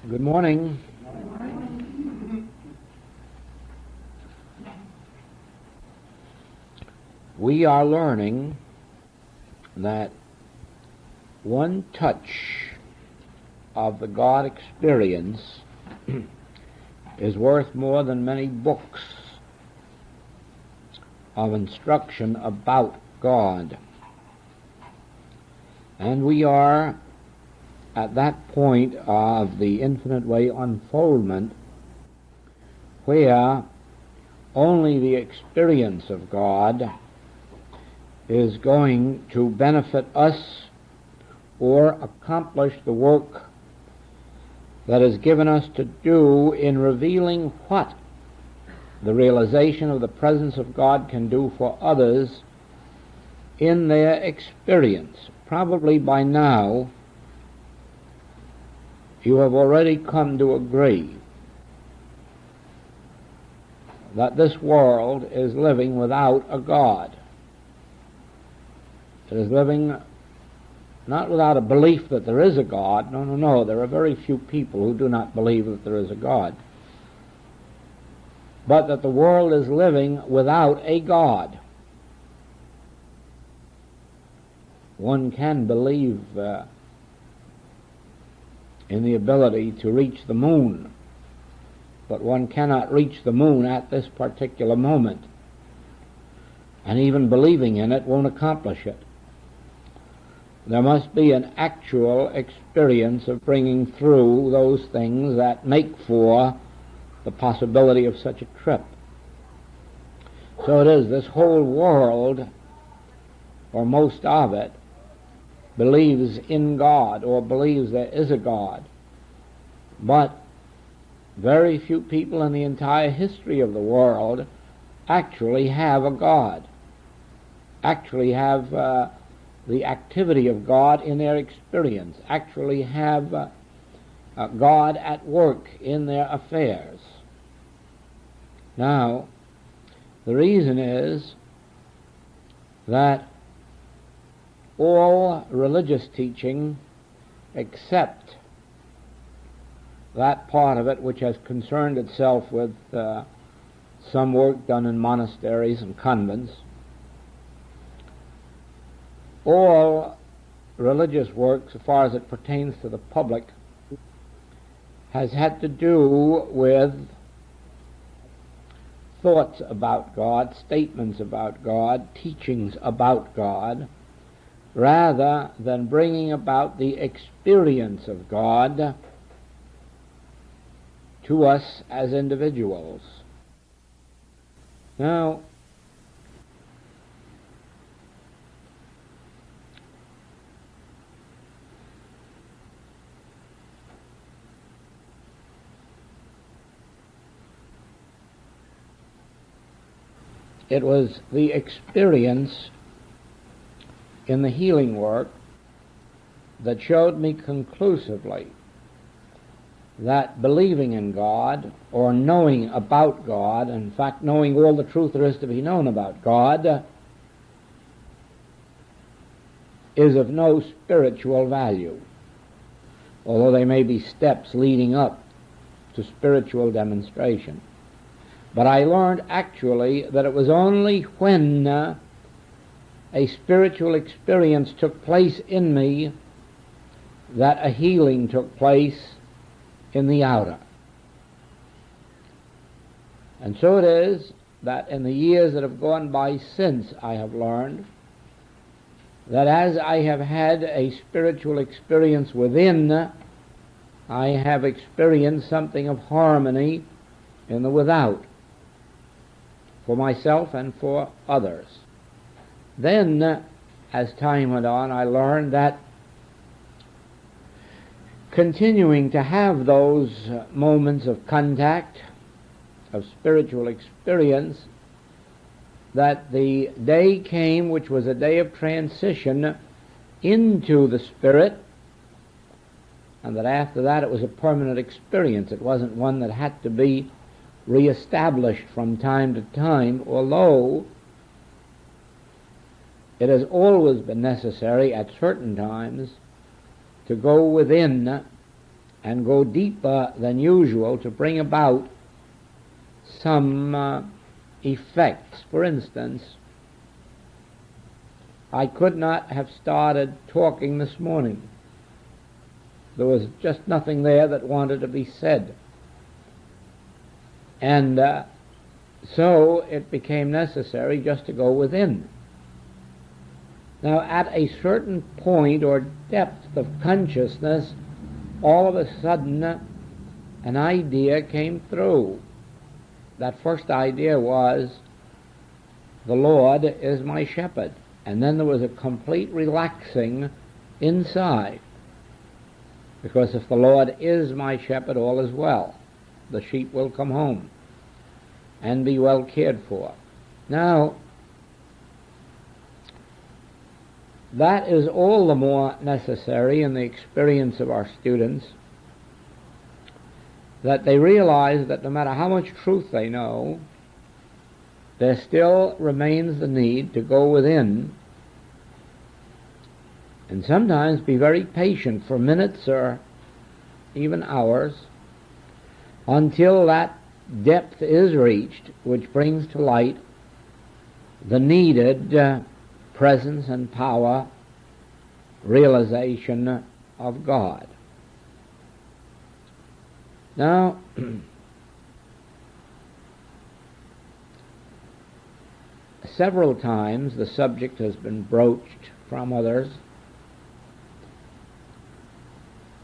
Good morning. We are learning that one touch of the God experience is worth more than many books of instruction about God. And we are at that point of the infinite way unfoldment where only the experience of God is going to benefit us or accomplish the work that is given us to do in revealing what the realization of the presence of God can do for others in their experience. Probably by now you have already come to agree that this world is living without a God. It is living not without a belief that there is a God. No. There are very few people who do not believe that there is a God. But that the world is living without a God. One can believe in the ability to reach the moon, but one cannot reach the moon at this particular moment. And even believing in it won't accomplish it. There must be an actual experience of bringing through those things that make for the possibility of such a trip. So it is, this whole world, or most of it, believes in God or believes there is a God. But very few people in the entire history of the world actually have a God, actually have the activity of God in their experience, actually have God at work in their affairs. Now, the reason is that all religious teaching except that part of it which has concerned itself with some work done in monasteries and convents, all religious work, so far as it pertains to the public, has had to do with thoughts about God, statements about God, teachings about God, rather than bringing about the experience of God to us as individuals. Now, it was the experience in the healing work that showed me conclusively that believing in God, or knowing about God, in fact knowing all the truth there is to be known about God, is of no spiritual value, although they may be steps leading up to spiritual demonstration. But I learned actually that it was only when a spiritual experience took place in me that a healing took place in the outer. And so it is that in the years that have gone by since, I have learned that as I have had a spiritual experience within, I have experienced something of harmony in the without, for myself and for others. Then, as time went on, I learned that continuing to have those moments of contact, of spiritual experience, that the day came which was a day of transition into the Spirit, and that after that it was a permanent experience. It wasn't one that had to be reestablished from time to time, although it has always been necessary at certain times to go within and go deeper than usual to bring about some effects. For instance, I could not have started talking this morning. There was just nothing there that wanted to be said. And so it became necessary just to go within. Now, at a certain point or depth of consciousness, all of a sudden an idea came through. That first idea was, the Lord is my shepherd. And then there was a complete relaxing inside. Because if the Lord is my shepherd, all is well. The sheep will come home and be well cared for. Now, that is all the more necessary in the experience of our students, that they realize that no matter how much truth they know, there still remains the need to go within and sometimes be very patient for minutes or even hours until that depth is reached which brings to light the needed presence and power realization of God. Now, several times the subject has been broached from others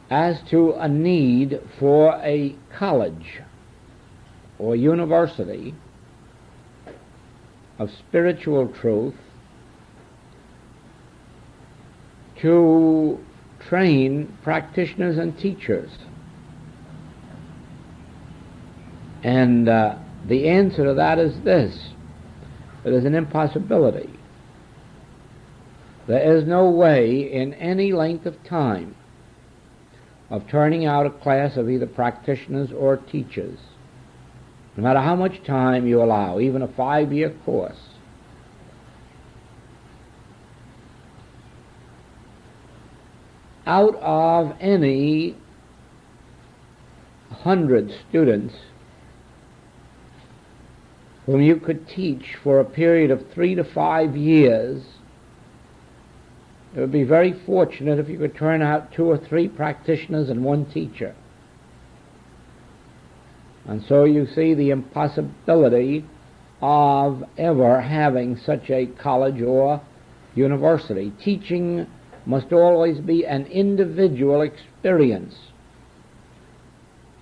as to a need for a college or university of spiritual truth to train practitioners and teachers. And the answer to that is this: it is an impossibility. There is no way in any length of time of turning out a class of either practitioners or teachers, no matter how much time you allow, even a 5-year course, out of any 100 students whom you could teach for a period of 3 to 5 years, it would be very fortunate if you could turn out 2 or 3 practitioners and 1 teacher. And so you see the impossibility of ever having such a college or university. Teaching must always be an individual experience.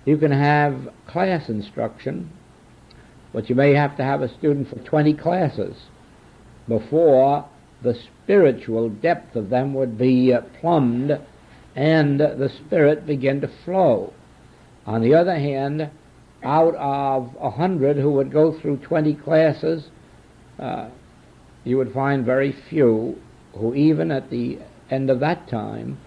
You can have class instruction, but you may have to have a student for 20 classes before the spiritual depth of them would be plumbed and the spirit begin to flow. On the other hand, out of 100 who would go through 20 classes, you would find very few who even at the end of that time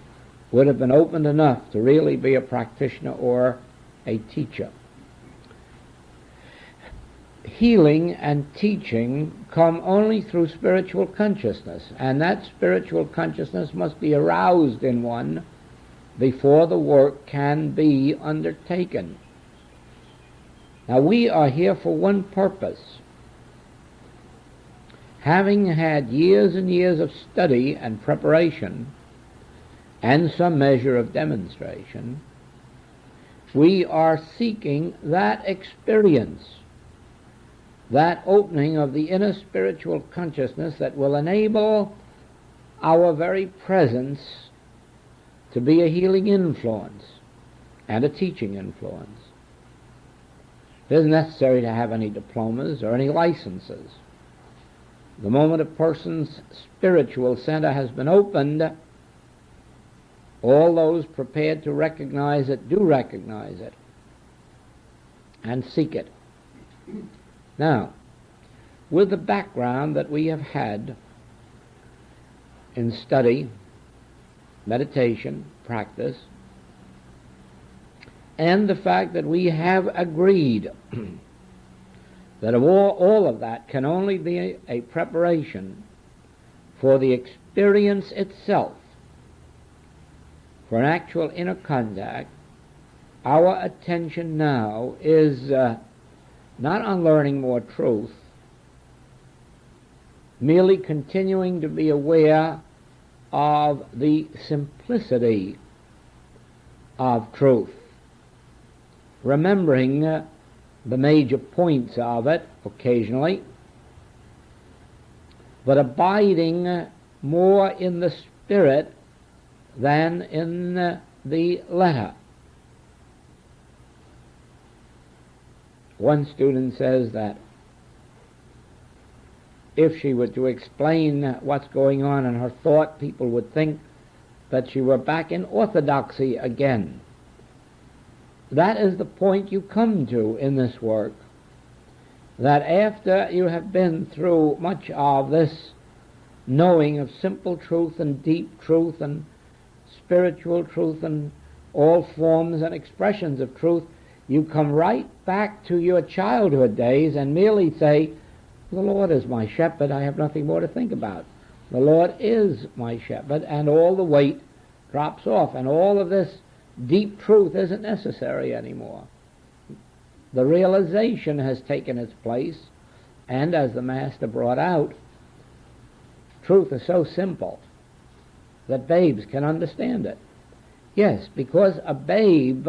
would have been opened enough to really be a practitioner or a teacher. Healing and teaching come only through spiritual consciousness, and that spiritual consciousness must be aroused in one before the work can be undertaken. Now, we are here for one purpose. Having had years and years of study and preparation and some measure of demonstration, we are seeking that experience, that opening of the inner spiritual consciousness that will enable our very presence to be a healing influence and a teaching influence. It isn't necessary to have any diplomas or any licenses. The moment a person's spiritual center has been opened, all those prepared to recognize it do recognize it and seek it. Now, with the background that we have had in study, meditation, practice, and the fact that we have agreed that all of that can only be a preparation for the experience itself, for an actual inner contact, our attention now is not on learning more truth, merely continuing to be aware of the simplicity of truth, remembering the major points of it occasionally, but abiding more in the spirit than in the letter. One student says that if she were to explain what's going on in her thought, people would think that she were back in orthodoxy again. That is the point you come to in this work, that after you have been through much of this knowing of simple truth and deep truth and spiritual truth and all forms and expressions of truth, you come right back to your childhood days and merely say, the Lord is my shepherd, I have nothing more to think about. The Lord is my shepherd, and all the weight drops off, and all of this deep truth isn't necessary anymore. The realization has taken its place, and as the Master brought out, truth is so simple that babes can understand it. Yes, because a babe,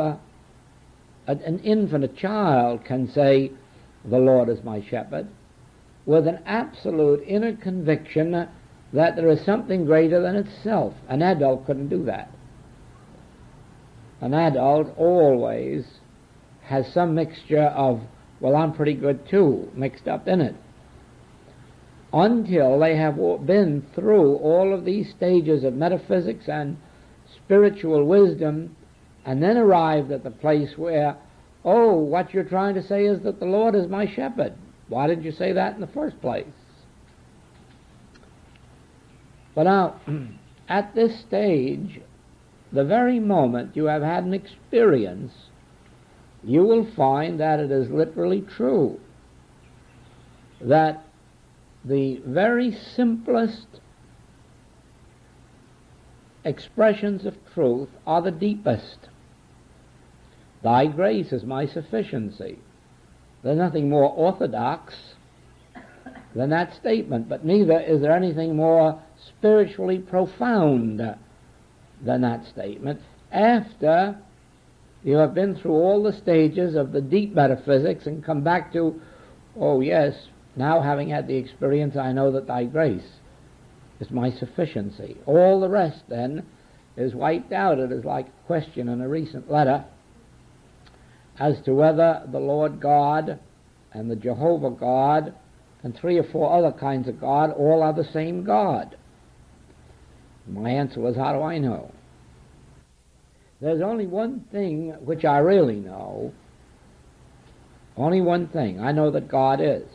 an infant, a child, can say, the Lord is my shepherd, with an absolute inner conviction that there is something greater than itself. An adult couldn't do that. An adult always has some mixture of, well, I'm pretty good too, mixed up in it, until they have been through all of these stages of metaphysics and spiritual wisdom, and then arrived at the place where, oh, what you're trying to say is that the Lord is my shepherd. Why didn't you say that in the first place? But now, at this stage, the very moment you have had an experience, you will find that it is literally true, that the very simplest expressions of truth are the deepest. Thy grace is my sufficiency. There's nothing more orthodox than that statement, but neither is there anything more spiritually profound than that statement. After you have been through all the stages of the deep metaphysics and come back to, oh yes, now having had the experience, I know that thy grace is my sufficiency. All the rest then is wiped out. It is like a question in a recent letter as to whether the Lord God and the Jehovah God and 3 or 4 other kinds of God all are the same God. My answer was, how do I know? There's only one thing which I really know. Only one thing. I know that God is.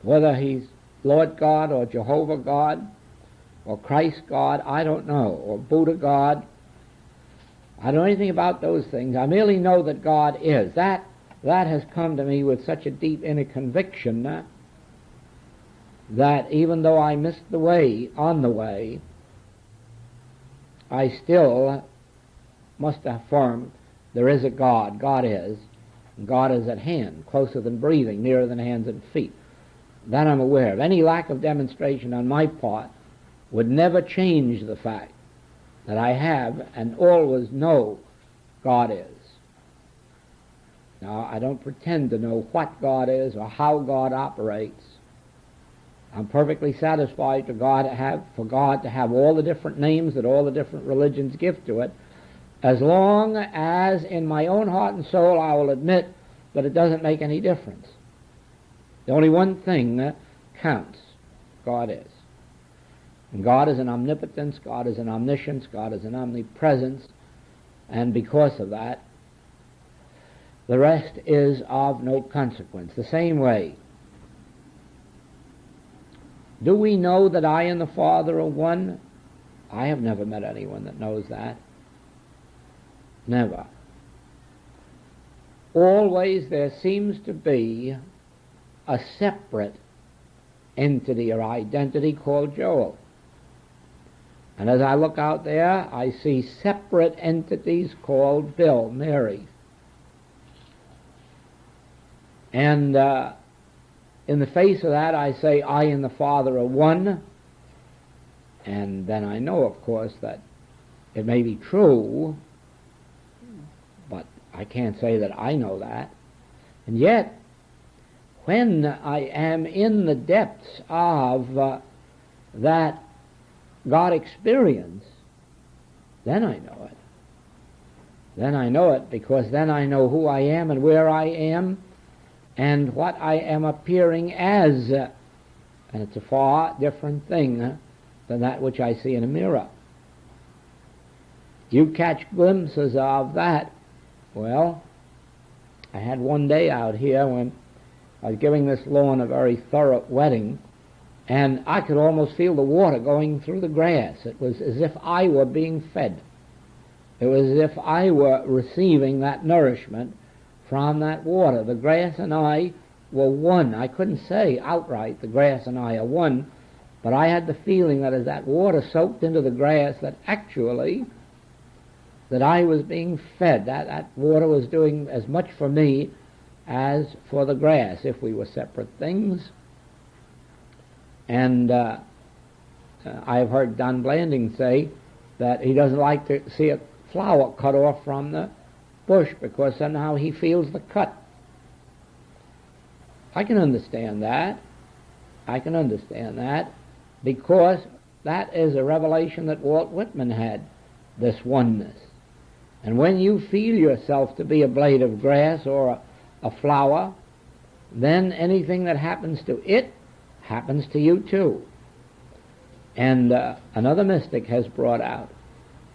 Whether he's Lord God or Jehovah God or Christ God, I don't know, or Buddha God. I don't know anything about those things. I merely know that God is. That has come to me with such a deep inner conviction that even though I missed the way on the way, I still must affirm there is a God. God is. And God is at hand, closer than breathing, nearer than hands and feet. That I'm aware of. Any lack of demonstration on my part would never change the fact that I have and always know God is. Now, I don't pretend to know what God is or how God operates. I'm perfectly satisfied for God to have all the different names that all the different religions give to it, as long as in my own heart and soul I will admit that it doesn't make any difference. The only one thing that counts, God is. And God is an omnipotence, God is an omniscience, God is an omnipresence, and because of that, the rest is of no consequence. The same way, do we know that I and the Father are one? I have never met anyone that knows that. Never. Always there seems to be a separate entity or identity called Joel. And as I look out there, I see separate entities called Bill, Mary. And in the face of that, I say, I and the Father are one. And then I know, of course, that it may be true, but I can't say that I know that. And yet, when I am in the depths of that God experience, then I know it. Then I know it, because then I know who I am and where I am and what I am appearing as. And it's a far different thing than that which I see in a mirror. You catch glimpses of that. Well, I had one day out here when I was giving this lawn a very thorough wetting, and I could almost feel the water going through the grass. It was as if I were being fed. It was as if I were receiving that nourishment from that water. The grass and I were one. I couldn't say outright the grass and I are one, but I had the feeling that as that water soaked into the grass, that actually that I was being fed. That water was doing as much for me as for the grass, if we were separate things. And I have heard Don Blanding say that he doesn't like to see a flower cut off from the bush because somehow he feels the cut. I can understand that. I can understand that, because that is a revelation that Walt Whitman had, this oneness. And when you feel yourself to be a blade of grass or a flower, then anything that happens to it happens to you too. And another mystic has brought out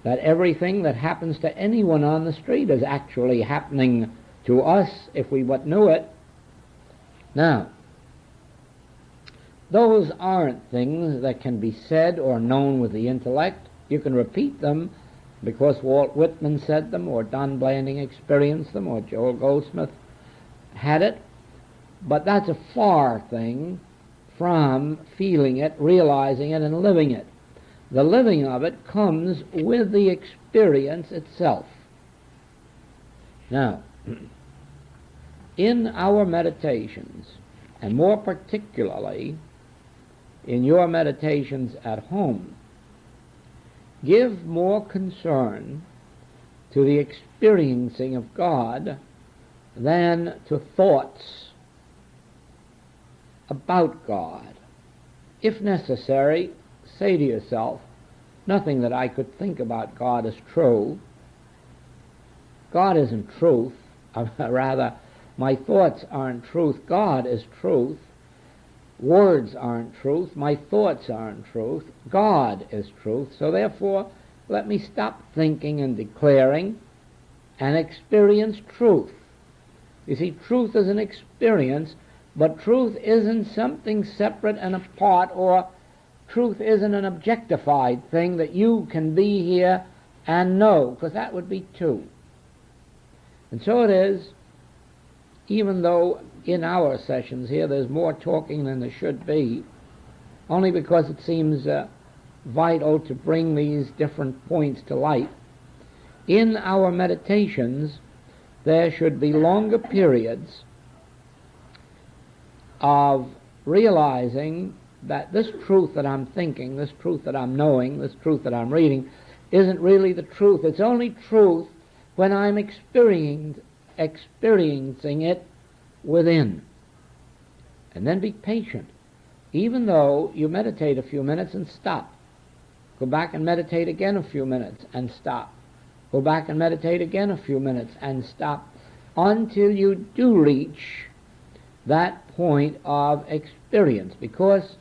that everything that happens to anyone on the street is actually happening to us if we but knew it. Now, those aren't things that can be said or known with the intellect. You can repeat them because Walt Whitman said them, or Don Blanding experienced them, or Joel Goldsmith had it, but that's a far thing from feeling it, realizing it, and living it. The living of it comes with the experience itself. Now, in our meditations, and more particularly in your meditations at home, give more concern to the experiencing of God than to thoughts about God. If necessary, say to yourself, nothing that I could think about God is true. God isn't truth. Rather, my thoughts aren't truth. God is truth. Words aren't truth. My thoughts aren't truth. God is truth. So therefore, let me stop thinking and declaring and experience truth. You see, truth is an experience, but truth isn't something separate and apart, or truth isn't an objectified thing that you can be here and know, because that would be two. And so it is, even though in our sessions here there's more talking than there should be, only because it seems vital to bring these different points to light. In our meditations, there should be longer periods of realizing that this truth that I'm thinking, this truth that I'm knowing, this truth that I'm reading, isn't really the truth. It's only truth when I'm experiencing it within. And then be patient. Even though you meditate a few minutes and stop. Go back and meditate again a few minutes and stop. Go back and meditate again a few minutes and stop, until you do reach that point of experience, because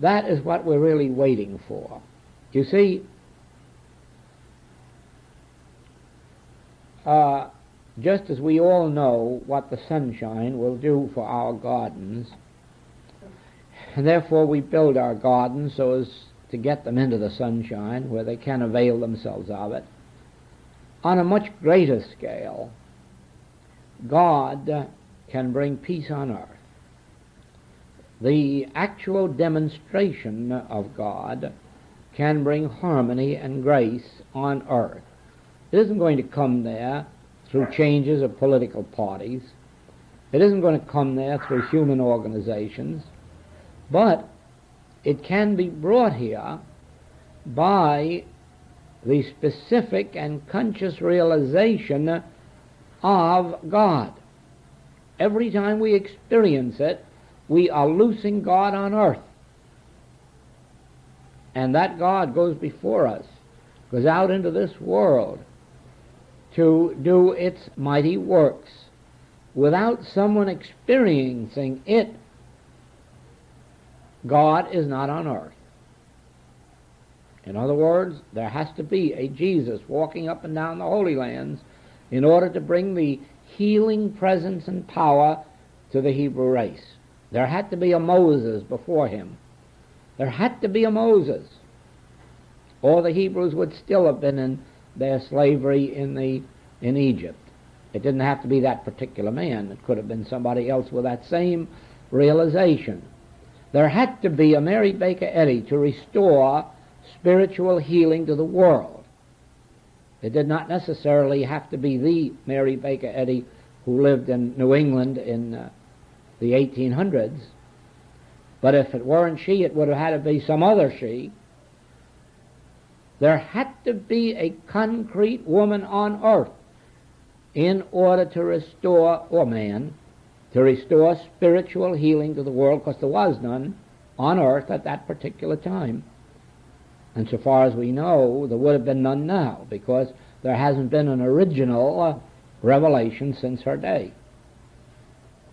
that is what we're really waiting for. You see, just as we all know what the sunshine will do for our gardens, and therefore we build our gardens so as to get them into the sunshine where they can avail themselves of it, on a much greater scale, God can bring peace on earth. The actual demonstration of God can bring harmony and grace on earth. It isn't going to come there through changes of political parties. It isn't going to come there through human organizations, but it can be brought here by the specific and conscious realization of God. Every time we experience it, we are loosing God on earth. And that God goes before us, goes out into this world to do its mighty works. Without someone experiencing it, God is not on earth. In other words, there has to be a Jesus walking up and down the Holy Lands in order to bring the healing presence and power to the Hebrew race. There had to be a Moses before him. There had to be a Moses, or the Hebrews would still have been in their slavery in Egypt. It didn't have to be that particular man. It could have been somebody else with that same realization. There had to be a Mary Baker Eddy to restore spiritual healing to the world. It did not necessarily have to be the Mary Baker Eddy who lived in New England in the 1800s. But if it weren't she, it would have had to be some other she. There had to be a concrete woman on earth in order to restore, or man, to restore spiritual healing to the world, because there was none on earth at that particular time. And so far as we know, there would have been none now, because there hasn't been an original revelation since her day.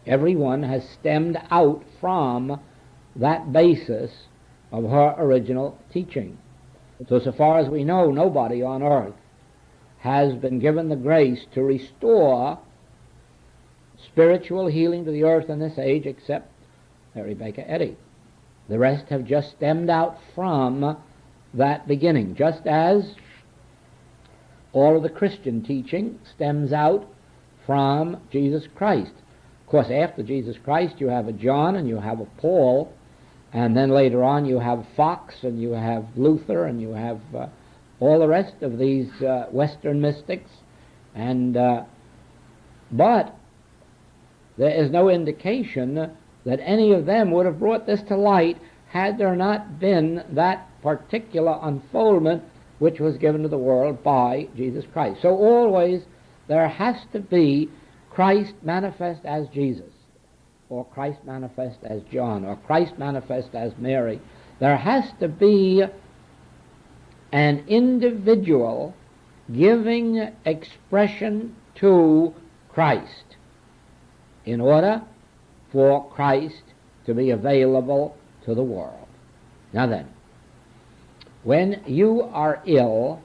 Everyone has stemmed out from that basis of her original teaching. So far as we know, nobody on earth has been given the grace to restore spiritual healing to the earth in this age except Mary Baker Eddy. The rest have just stemmed out from that beginning, just as all of the Christian teaching stems out from Jesus Christ. Of course, after Jesus Christ, you have a John and you have a Paul, and then later on you have Fox and you have Luther and you have all the rest of these Western mystics. But there is no indication that any of them would have brought this to light had there not been that particular unfoldment which was given to the world by Jesus Christ. So always there has to be Christ manifest as Jesus, or Christ manifest as John, or Christ manifest as Mary. There has to be an individual giving expression to Christ in order for Christ to be available to the world. Now then, when you are ill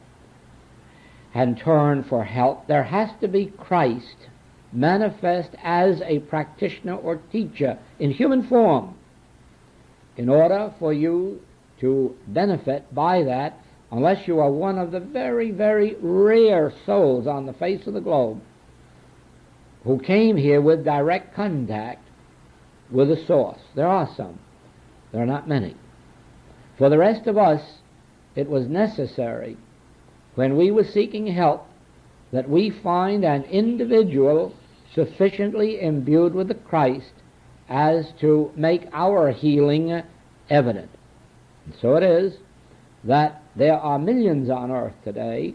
and turn for help, there has to be Christ manifest as a practitioner or teacher in human form in order for you to benefit by that, unless you are one of the very, very rare souls on the face of the globe who came here with direct contact with the source. There are some. There are not many. For the rest of us, it was necessary, when we were seeking help, that we find an individual sufficiently imbued with the Christ as to make our healing evident. And so it is that there are millions on earth today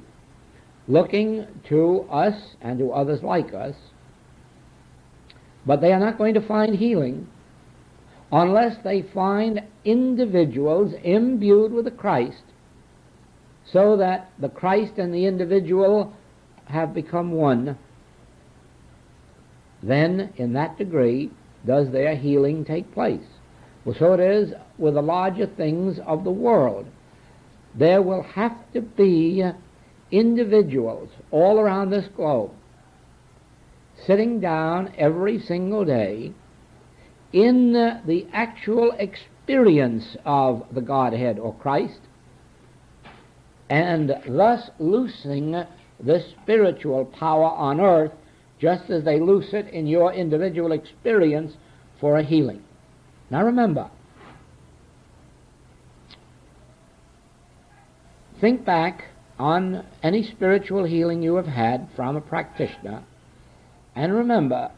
looking to us and to others like us, but they are not going to find healing unless they find individuals imbued with the Christ, so that the Christ and the individual have become one. Then, in that degree, does their healing take place. Well, so it is with the larger things of the world. There will have to be individuals all around this globe sitting down every single day in the actual experience of the Godhead or Christ, and thus loosing the spiritual power on earth just as they loose it in your individual experience for a healing. Now remember, Think back on any spiritual healing you have had from a practitioner, and remember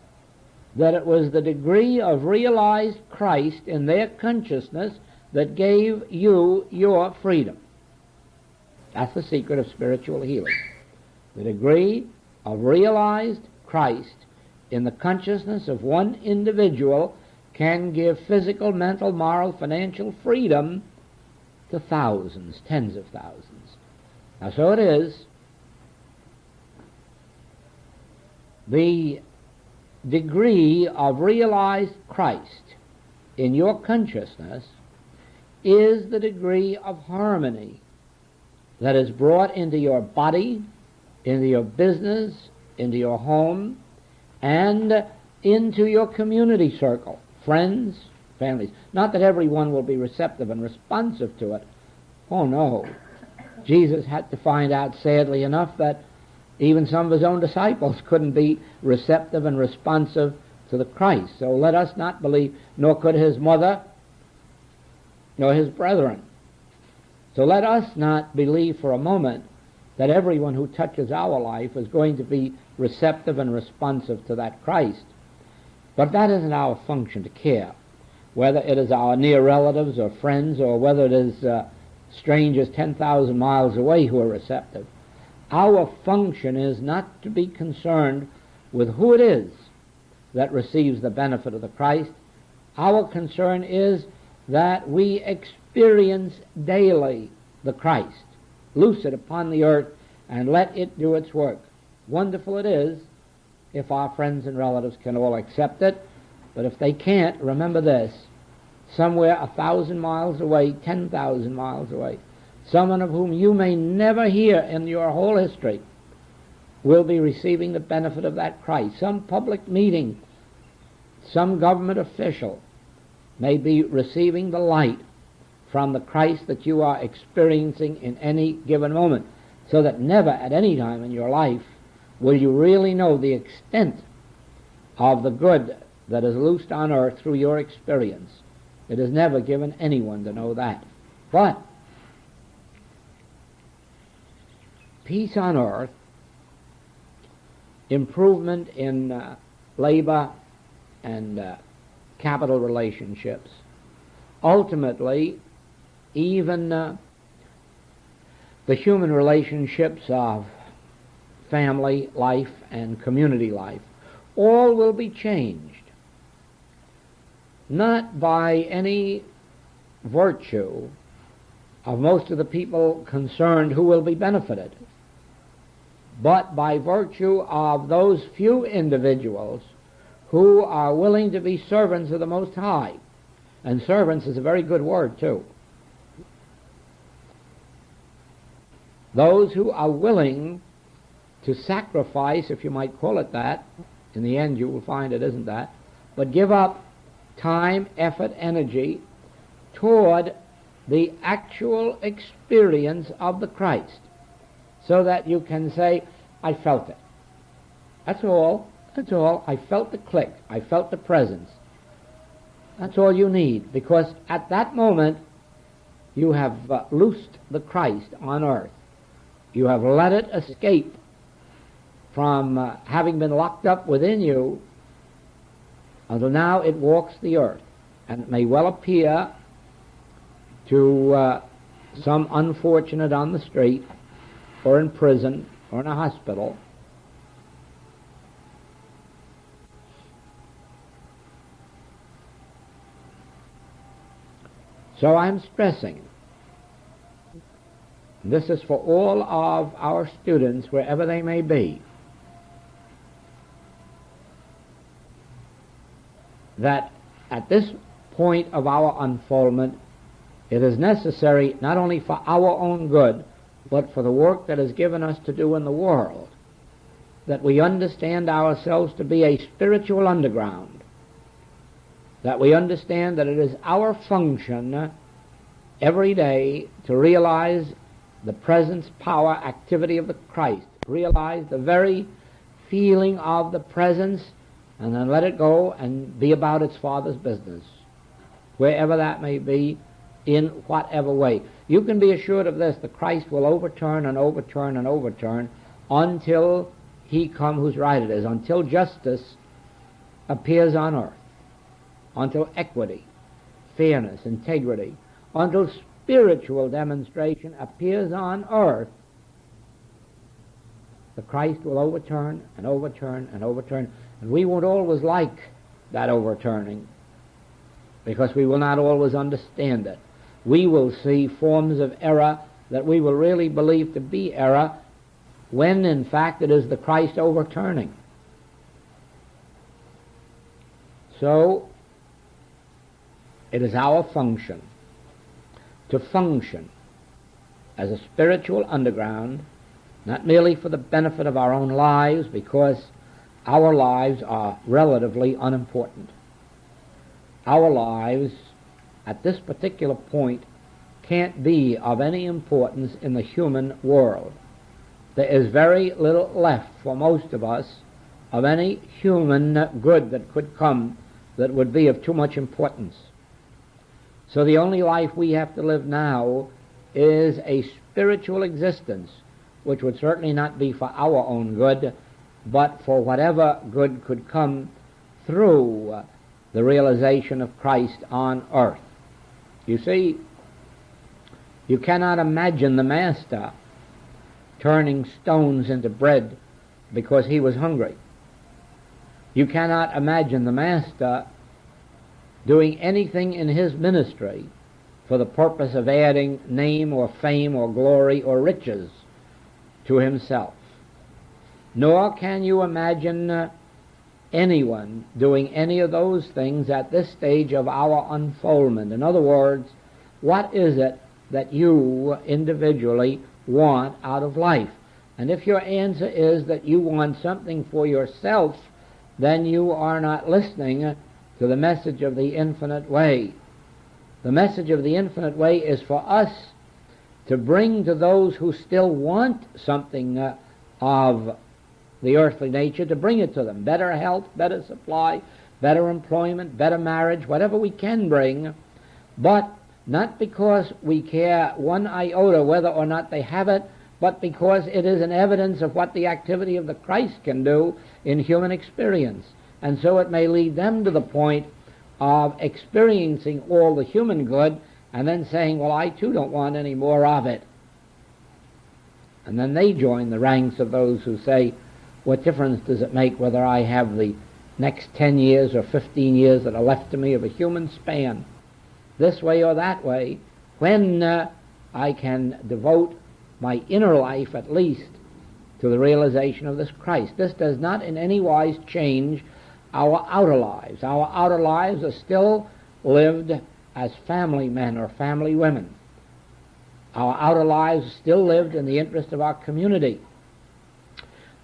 that it was the degree of realized Christ in their consciousness that gave you your freedom. That's the secret of spiritual healing. The degree of realized Christ in the consciousness of one individual can give physical, mental, moral, financial freedom to thousands, tens of thousands. Now, so it is. The degree of realized Christ in your consciousness is the degree of harmony that is brought into your body, into your business, into your home, and into your community circle, friends, families. Not that everyone will be receptive and responsive to it. Oh, no. Jesus had to find out, sadly enough, that even some of his own disciples couldn't be receptive and responsive to the Christ. So let us not believe, nor could his mother, nor his brethren. So let us not believe for a moment that everyone who touches our life is going to be receptive and responsive to that Christ. But that isn't our function to care, whether it is our near relatives or friends, or whether it is strangers 10,000 miles away who are receptive. Our function is not to be concerned with who it is that receives the benefit of the Christ. Our concern is that we experience daily the Christ, loose it upon the earth, and let it do its work. Wonderful it is if our friends and relatives can all accept it, but if they can't, remember this: somewhere 1,000 miles away, 10,000 miles away, someone of whom you may never hear in your whole history will be receiving the benefit of that Christ. Some public meeting, some government official may be receiving the light from the Christ that you are experiencing in any given moment, so that never at any time in your life will you really know the extent of the good that is loosed on earth through your experience. It is never given anyone to know that. But peace on earth, improvement in labor and capital relationships, ultimately even the human relationships of family life and community life, all will be changed, not by any virtue of most of the people concerned who will be benefited, but by virtue of those few individuals who are willing to be servants of the Most High. And servants is a very good word, too. Those who are willing to sacrifice, if you might call it that, in the end you will find it isn't that, but give up time, effort, energy toward the actual experience of the Christ, so that you can say, I felt it. That's all. That's all. I felt the click. I felt the presence. That's all you need, because at that moment you have loosed the Christ on earth. You have let it escape from having been locked up within you until now it walks the earth. And it may well appear to some unfortunate on the street or in prison or in a hospital So I'm stressing, this is for all of our students, wherever they may be, that at this point of our unfoldment, it is necessary not only for our own good, but for the work that is given us to do in the world, that we understand ourselves to be a spiritual underground, that we understand that it is our function every day to realize the presence, power, activity of the Christ, realize the very feeling of the presence, and then let it go and be about its Father's business, wherever that may be, in whatever way. You can be assured of this, the Christ will overturn and overturn and overturn until he come, whose right it is, until justice appears on earth, until equity, fairness, integrity, until spiritual demonstration appears on earth. The Christ will overturn and overturn and overturn, and we won't always like that overturning because we will not always understand it. We will see forms of error that we will really believe to be error when in fact it is the Christ overturning. So it is our function to function as a spiritual underground, not merely for the benefit of our own lives, because our lives are relatively unimportant. Our lives at this particular point can't be of any importance in the human world. There is very little left for most of us of any human good that could come that would be of too much importance. So the only life we have to live now is a spiritual existence, which would certainly not be for our own good, but for whatever good could come through the realization of Christ on earth. You see, you cannot imagine the Master turning stones into bread because he was hungry. You cannot imagine the Master doing anything in his ministry for the purpose of adding name or fame or glory or riches to himself. Nor can you imagine anyone doing any of those things at this stage of our unfoldment. In other words, what is it that you individually want out of life? And if your answer is that you want something for yourself, then you are not listening to the message of the infinite way. The message of the infinite way is for us to bring to those who still want something of the earthly nature, to bring it to them. Better health, better supply, better employment, better marriage, whatever we can bring, but not because we care one iota whether or not they have it, but because it is an evidence of what the activity of the Christ can do in human experience. And so it may lead them to the point of experiencing all the human good and then saying, well, I too don't want any more of it. And then they join the ranks of those who say, what difference does it make whether I have the next 10 years or 15 years that are left to me of a human span, this way or that way, when I can devote my inner life at least to the realization of this Christ. This does not in any wise change our outer lives. Our outer lives are still lived as family men or family women. Our outer lives are still lived in the interest of our community.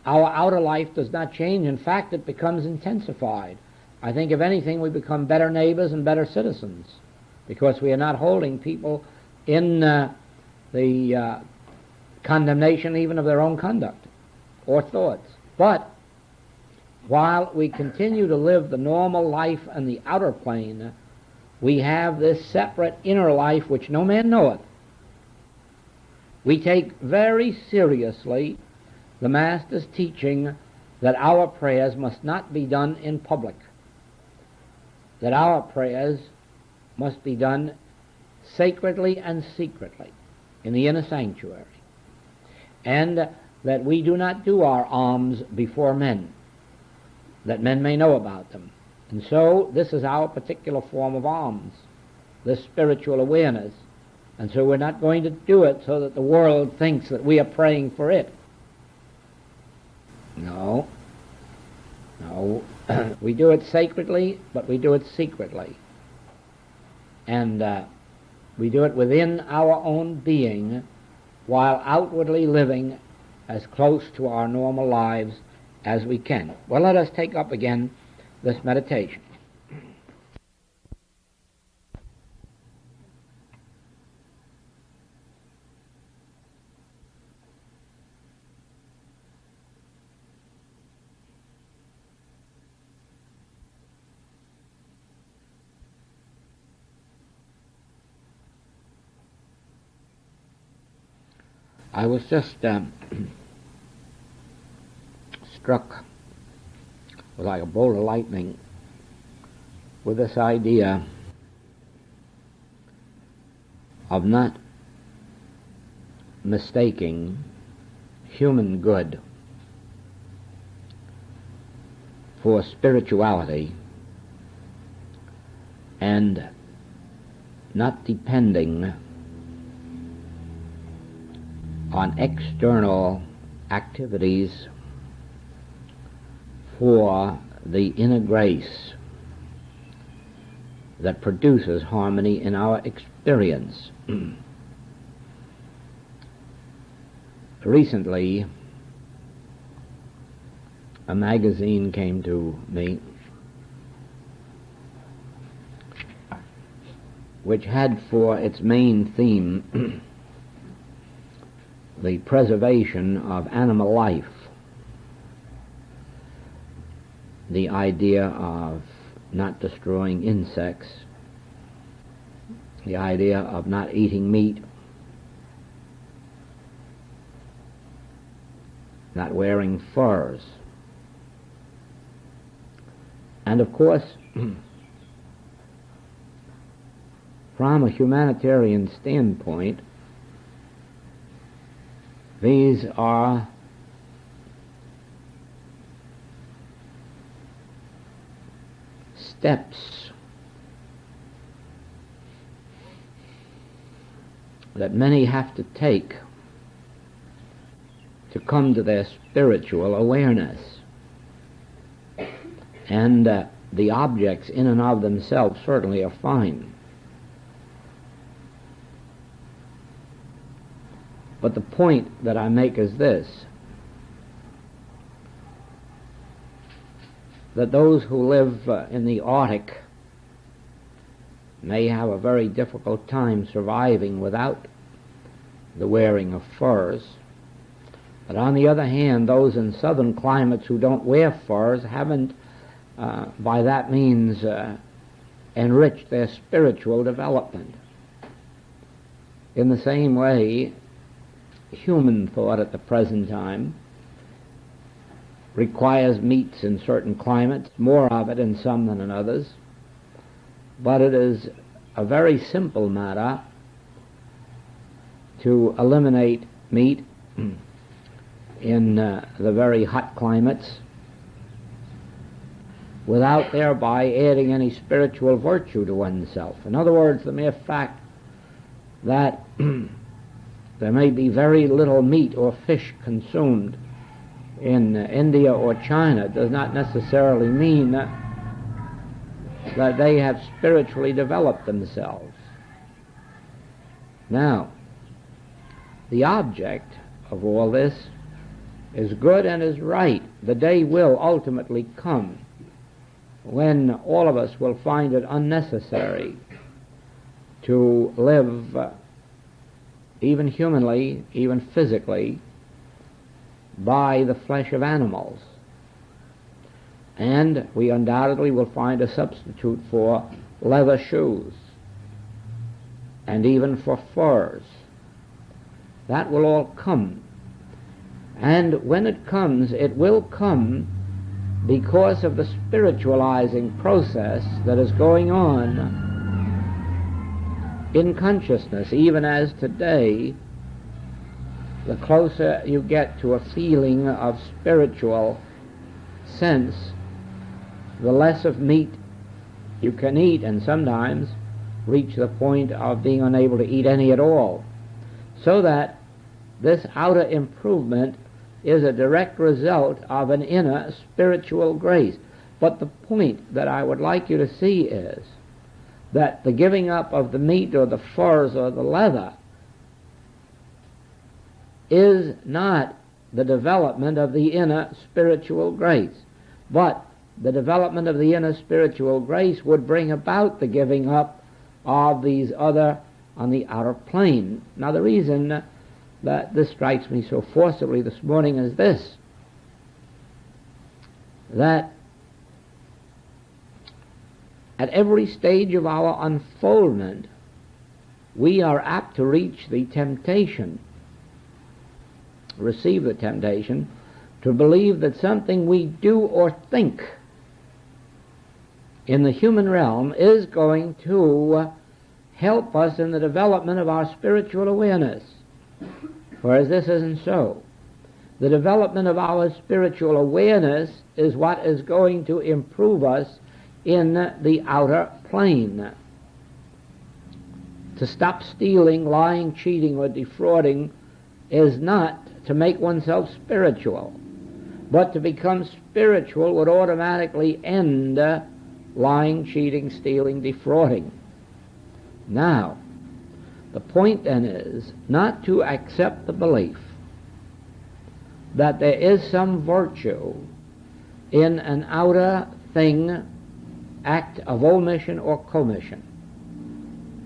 Our outer life does not change. In fact, it becomes intensified. I think, if anything, we become better neighbors and better citizens because we are not holding people in the condemnation even of their own conduct or thoughts. But while we continue to live the normal life on the outer plane, we have this separate inner life which no man knoweth. We take very seriously the Master's teaching that our prayers must not be done in public, that our prayers must be done sacredly and secretly in the inner sanctuary, and that we do not do our alms before men, that men may know about them. And so this is our particular form of alms, this spiritual awareness. And so we're not going to do it so that the world thinks that we are praying for it. No. We do it sacredly, but we do it secretly. And we do it within our own being while outwardly living as close to our normal lives as we can. Well, let us take up again this meditation. I was just struck like a bolt of lightning with this idea of not mistaking human good for spirituality, and not depending on external activities for the inner grace that produces harmony in our experience. Recently, a magazine came to me which had for its main theme the preservation of animal life, the idea of not destroying insects, the idea of not eating meat, not wearing furs. And of course, from a humanitarian standpoint, these are steps that many have to take to come to their spiritual awareness. And the objects in and of themselves certainly are fine. But the point that I make is this, that those who live in the Arctic may have a very difficult time surviving without the wearing of furs. But on the other hand, those in southern climates who don't wear furs haven't, by that means, enriched their spiritual development. In the same way, human thought at the present time requires meats in certain climates, more of it in some than in others, but it is a very simple matter to eliminate meat in the very hot climates without thereby adding any spiritual virtue to oneself. In other words, the mere fact that there may be very little meat or fish consumed in India or China does not necessarily mean that they have spiritually developed themselves. Now, the object of all this is good and is right. The day will ultimately come when all of us will find it unnecessary to live even humanly, even physically, by the flesh of animals. And we undoubtedly will find a substitute for leather shoes and even for furs. That will all come. And when it comes, it will come because of the spiritualizing process that is going on in consciousness, even as today, the closer you get to a feeling of spiritual sense, the less of meat you can eat, and sometimes reach the point of being unable to eat any at all. So that this outer improvement is a direct result of an inner spiritual grace. But the point that I would like you to see is that the giving up of the meat or the furs or the leather is not the development of the inner spiritual grace. But the development of the inner spiritual grace would bring about the giving up of these other on the outer plane. Now, the reason that this strikes me so forcibly this morning is this, that at every stage of our unfoldment we are apt to reach the temptation receive the temptation to believe that something we do or think in the human realm is going to help us in the development of our spiritual awareness, whereas this isn't so. The development of our spiritual awareness is what is going to improve us in the outer plane. To stop stealing, lying, cheating, or defrauding is not to make oneself spiritual, but to become spiritual would automatically end lying, cheating, stealing, defrauding. Now, the point then is not to accept the belief that there is some virtue in an outer thing, act of omission or commission,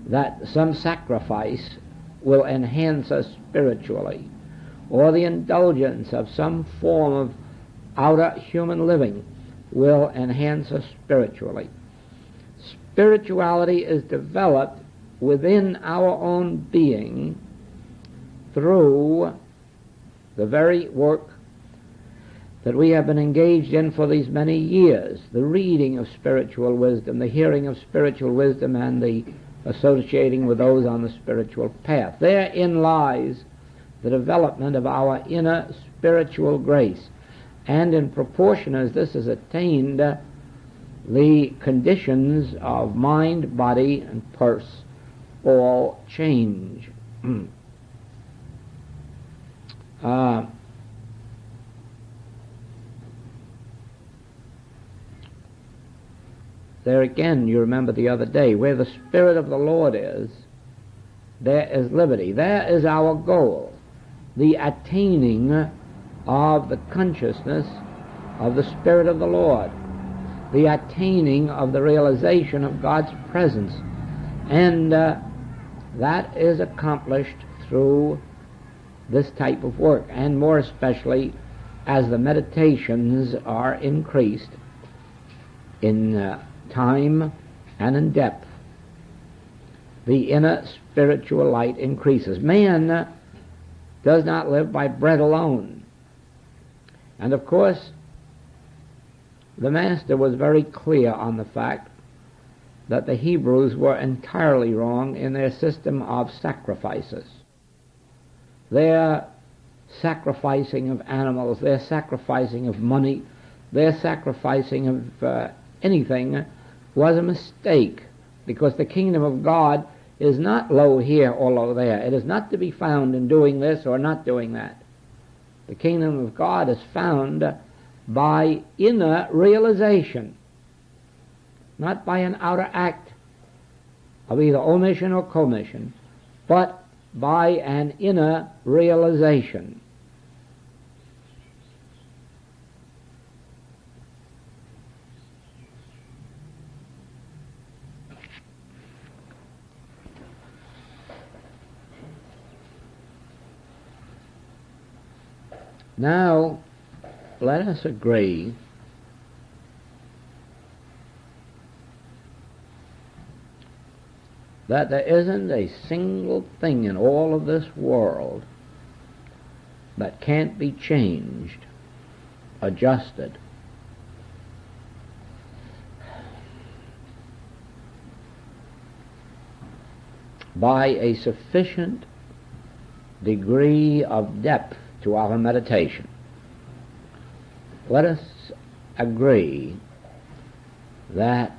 that some sacrifice will enhance us spiritually, or the indulgence of some form of outer human living will enhance us spiritually. Spirituality is developed within our own being through the very work that we have been engaged in for these many years, the reading of spiritual wisdom, the hearing of spiritual wisdom, and the associating with those on the spiritual path. Therein lies the development of our inner spiritual grace, and in proportion as this is attained, the conditions of mind, body, and purse all change. There again, you remember the other day, where the Spirit of the Lord is, there is liberty. There is our goal, the attaining of the consciousness of the Spirit of the Lord, the attaining of the realization of God's presence. And that is accomplished through this type of work, and more especially as the meditations are increased in time and in depth. The inner spiritual light increases. Man does not live by bread alone. And of course, the Master was very clear on the fact that the Hebrews were entirely wrong in their system of sacrifices. Their sacrificing of animals, their sacrificing of money, their sacrificing of anything was a mistake, because the kingdom of God is not low here or low there. It is not to be found in doing this or not doing that. The kingdom of God is found by inner realization, not by an outer act of either omission or commission, but by an inner realization. Now, let us agree that there isn't a single thing in all of this world that can't be changed, adjusted, by a sufficient degree of depth to our meditation. Let us agree that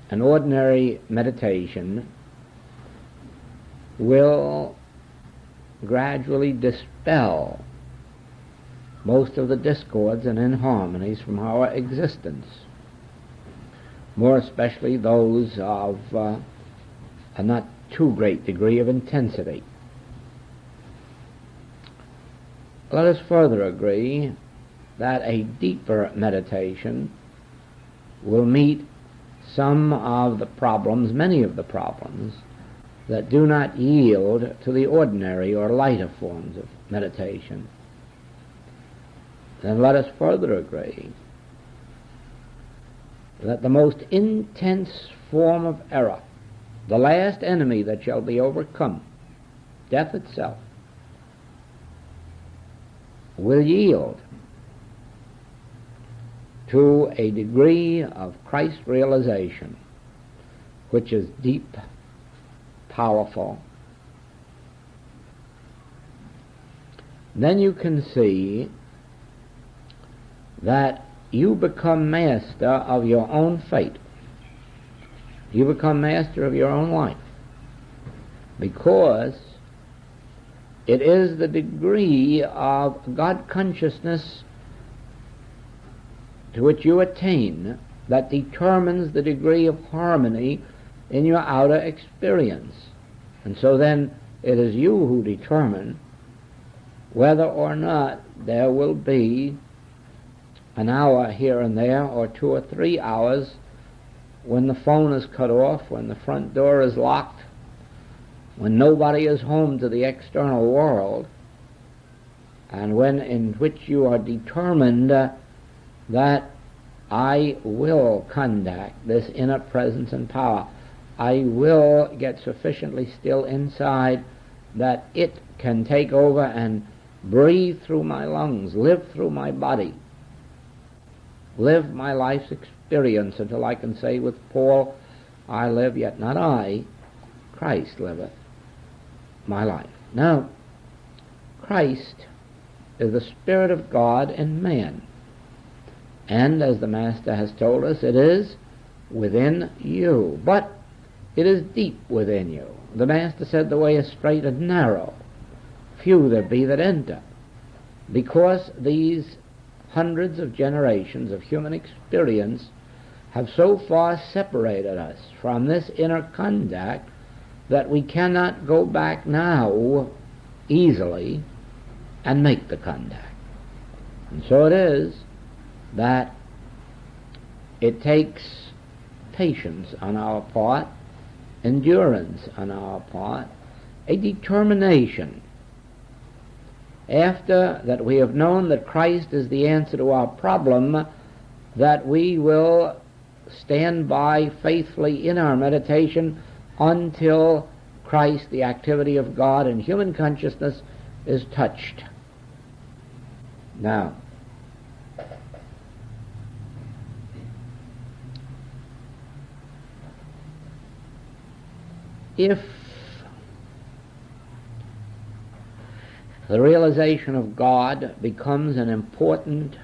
an ordinary meditation will gradually dispel most of the discords and inharmonies from our existence, more especially those of a not too great degree of intensity. Let us further agree that a deeper meditation will meet some of the problems, many of the problems, that do not yield to the ordinary or lighter forms of meditation. Then let us further agree that the most intense form of error, the last enemy that shall be overcome, death itself, will yield to a degree of Christ realization which is deep, powerful, then you can see that you become master of your own fate. You become master of your own life, because it is the degree of God consciousness to which you attain that determines the degree of harmony in your outer experience. And so then it is you who determine whether or not there will be an hour here and there, or 2 or 3 hours, when the phone is cut off, when the front door is locked, when nobody is home to the external world, and when in which you are determined that I will contact this inner presence and power. I will get sufficiently still inside that it can take over and breathe through my lungs, live through my body, live my life's experience until I can say with Paul, I live, yet not I, Christ liveth my life. Now, Christ is the Spirit of God in man. And as the Master has told us, it is within you. But it is deep within you. The Master said the way is straight and narrow. Few there be that enter. Because these hundreds of generations of human experience have so far separated us from this inner contact that we cannot go back now easily and make the contact. And so it is that it takes patience on our part, endurance on our part, a determination, after that we have known that Christ is the answer to our problem, that we will stand by faithfully in our meditation until Christ, the activity of God in human consciousness, is touched. Now, if the realization of God becomes an important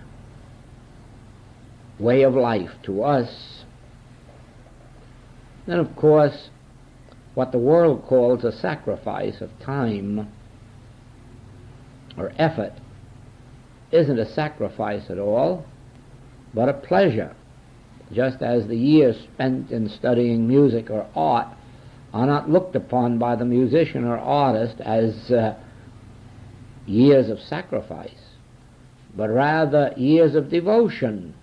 way of life to us, then of course what the world calls a sacrifice of time or effort isn't a sacrifice at all, but a pleasure, just as the years spent in studying music or art are not looked upon by the musician or artist as years of sacrifice, but rather years of devotion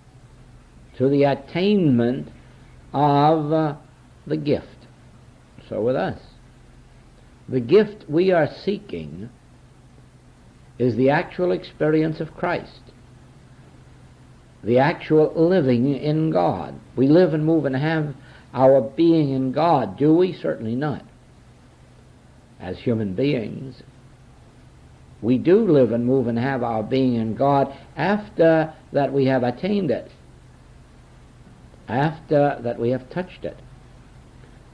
to the attainment of the gift. So with us, the gift we are seeking is the actual experience of Christ, the actual living in God. We live and move and have our being in God, do we? Certainly not. As human beings, we do live and move and have our being in God after that we have attained it, after that we have touched it.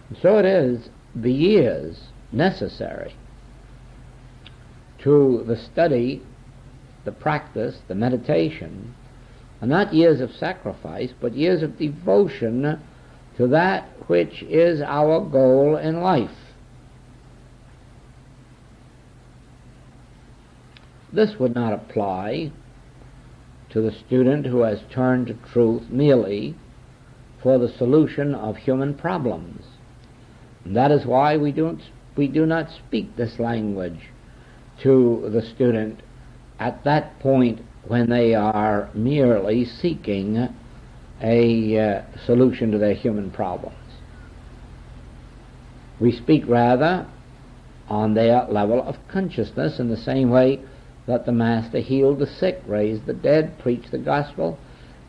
And so it is the years necessary to the study, the practice, the meditation, are not years of sacrifice, but years of devotion to that which is our goal in life. This would not apply to the student who has turned to truth merely for the solution of human problems. And that is why we do not speak this language to the student at that point when they are merely seeking a solution to their human problems. We speak rather on their level of consciousness, in the same way that the Master healed the sick, raised the dead, preached the gospel,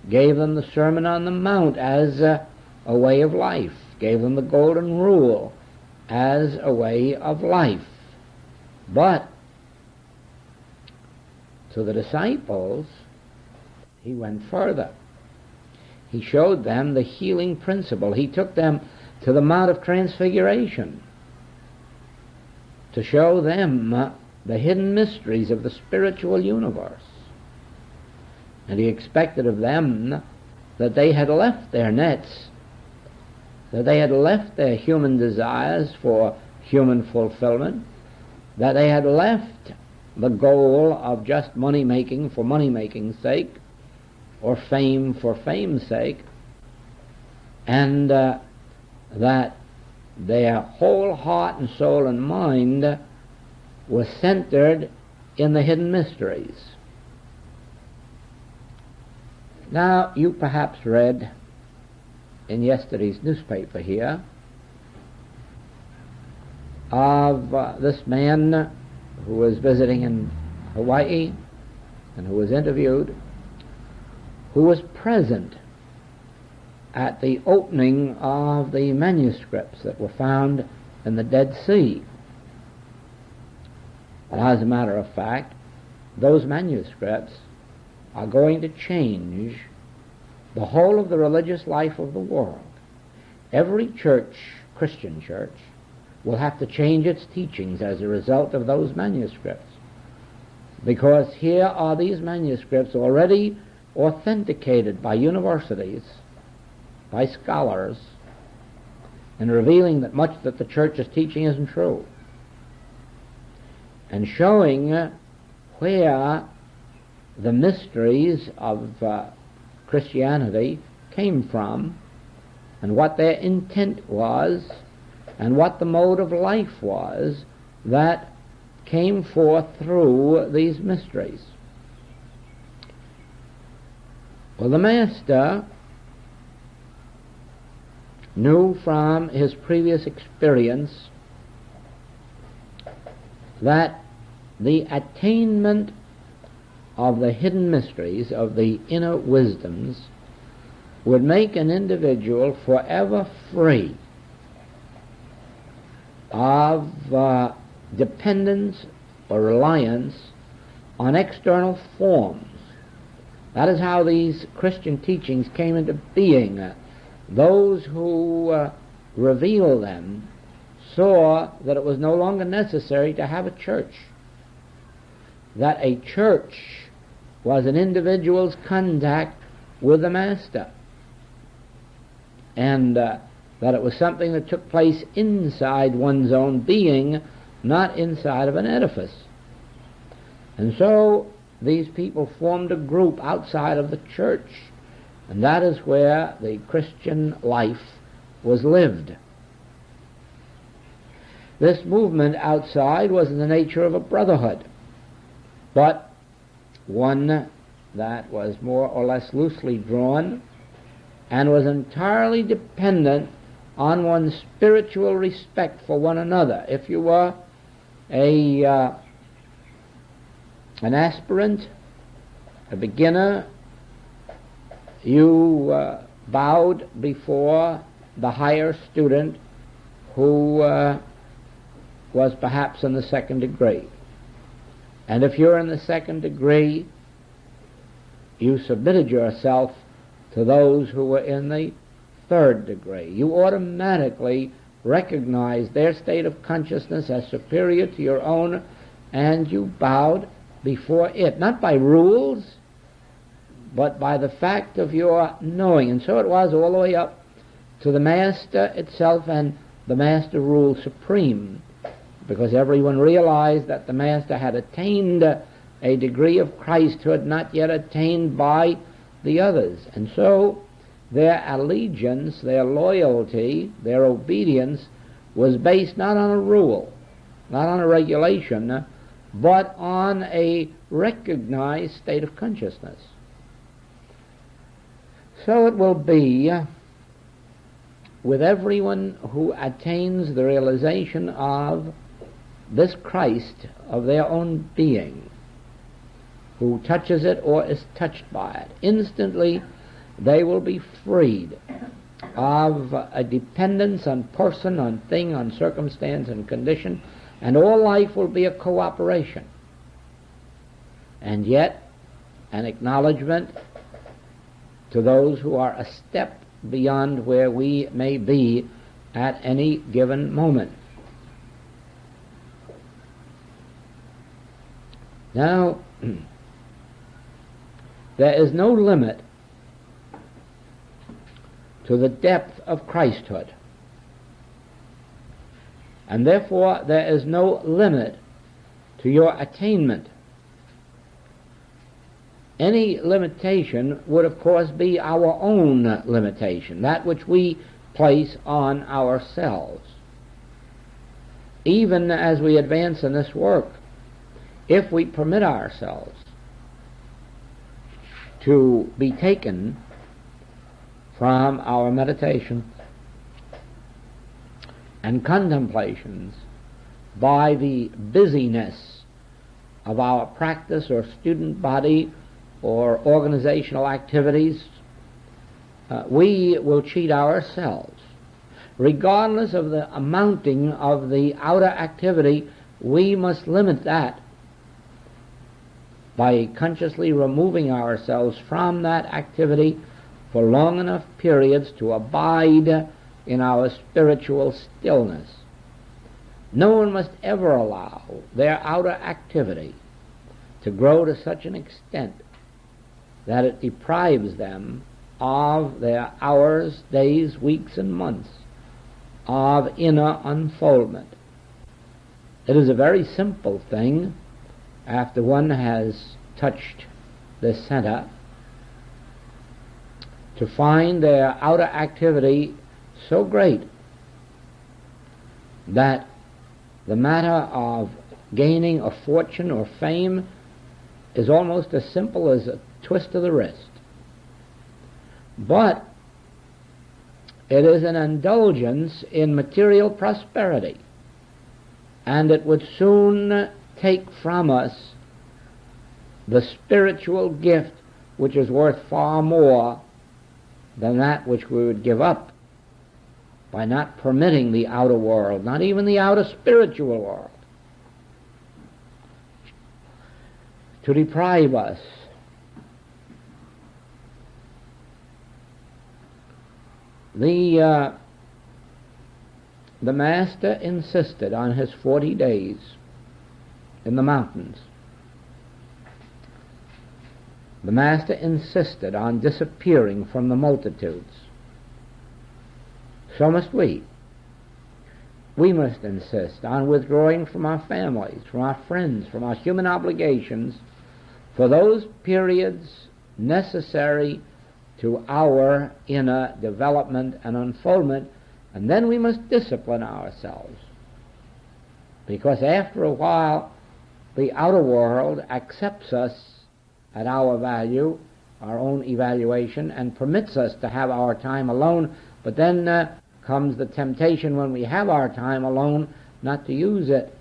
gave them the Sermon on the Mount as a way of life, gave them the Golden Rule as a way of life. But To the disciples, he went further. He showed them the healing principle. He took them to the Mount of Transfiguration to show them the hidden mysteries of the spiritual universe. And he expected of them that they had left their nets, that they had left their human desires for human fulfillment, that they had left the goal of just money-making for money-making's sake, or fame for fame's sake, and that their whole heart and soul and mind was centered in the hidden mysteries. Now, you perhaps read in yesterday's newspaper here of this man who was visiting in Hawaii and who was interviewed, who was present at the opening of the manuscripts that were found in the Dead Sea. And as a matter of fact, those manuscripts are going to change the whole of the religious life of the world. Every church, Christian church, will have to change its teachings as a result of those manuscripts, because here are these manuscripts already authenticated by universities, by scholars, and revealing that much that the church is teaching isn't true, and showing where the mysteries of Christianity came from, and what their intent was, and what the mode of life was that came forth through these mysteries. Well, the Master knew from his previous experience that the attainment of the hidden mysteries, of the inner wisdoms, would make an individual forever free of dependence or reliance on external forms. That is how these Christian teachings came into being. Those who revealed them saw that it was no longer necessary to have a church, that a church was an individual's contact with the Master, and that it was something that took place inside one's own being, not inside of an edifice. And so these people formed a group outside of the church, and that is where the Christian life was lived. This movement outside was in the nature of a brotherhood, but one that was more or less loosely drawn and was entirely dependent on one's spiritual respect for one another. If you were an aspirant, a beginner, you bowed before the higher student who was perhaps in the second degree. And if you're in the second degree, you submitted yourself to those who were in the third degree. You automatically recognized their state of consciousness as superior to your own, and you bowed before it, not by rules, but by the fact of your knowing. And so it was all the way up to the Master itself, and the Master ruled supreme, because everyone realized that the Master had attained a degree of Christhood not yet attained by the others. And so their allegiance, their loyalty, their obedience was based not on a rule, not on a regulation, but on a recognized state of consciousness. So it will be with everyone who attains the realization of this Christ of their own being, who touches it or is touched by it. Instantly they will be freed of a dependence on person, on thing, on circumstance and condition, and all life will be a cooperation. and yet an acknowledgement to those who are a step beyond where we may be at any given moment. Now, there is no limit to the depth of Christhood, and therefore there is no limit to your attainment. Any limitation would, of course, be our own limitation, that which we place on ourselves. Even as we advance in this work, if we permit ourselves to be taken from our meditations and contemplations by the busyness of our practice or student body or organizational activities, we will cheat ourselves. Regardless of the amounting of the outer activity, we must limit that by consciously removing ourselves from that activity for long enough periods to abide in our spiritual stillness. No one must ever allow their outer activity to grow to such an extent that it deprives them of their hours, days, weeks, and months of inner unfoldment. It is a very simple thing, after one has touched the center, to find their outer activity so great that the matter of gaining a fortune or fame is almost as simple as a twist of the wrist. But it is an indulgence in material prosperity, and it would soon take from us the spiritual gift which is worth far more than that which we would give up by not permitting the outer world, not even the outer spiritual world, to deprive us. The Master insisted on his 40 days in the mountains. The Master insisted on disappearing from the multitudes. So must we. We must insist on withdrawing from our families, from our friends, from our human obligations for those periods necessary to our inner development and unfoldment, and then we must discipline ourselves. Because after a while, the outer world accepts us at our value, our own evaluation, and permits us to have our time alone, but then comes the temptation when we have our time alone not to use it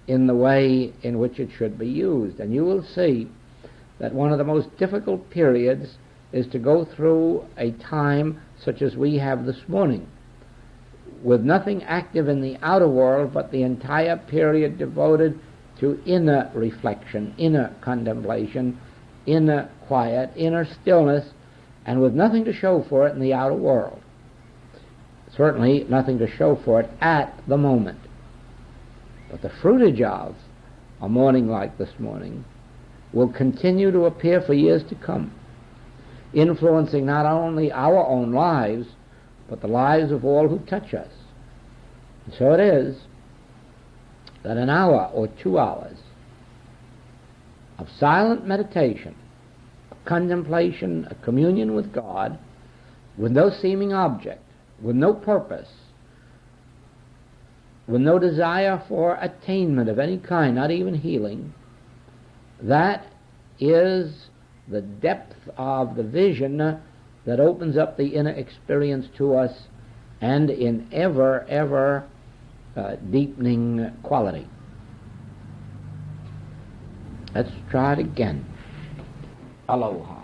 in the way in which it should be used. And you will see that one of the most difficult periods is to go through a time such as we have this morning, with nothing active in the outer world but the entire period devoted to inner reflection, inner contemplation, inner quiet, inner stillness, and with nothing to show for it in the outer world. Certainly nothing to show for it at the moment. But the fruitage of a morning like this morning will continue to appear for years to come, influencing not only our own lives, but the lives of all who touch us. And so it is that an hour or 2 hours of silent meditation, a contemplation, a communion with God, with no seeming object, with no purpose, with no desire for attainment of any kind, not even healing, that is the depth of the vision that opens up the inner experience to us, and in ever deepening quality. Let's try it again. Aloha.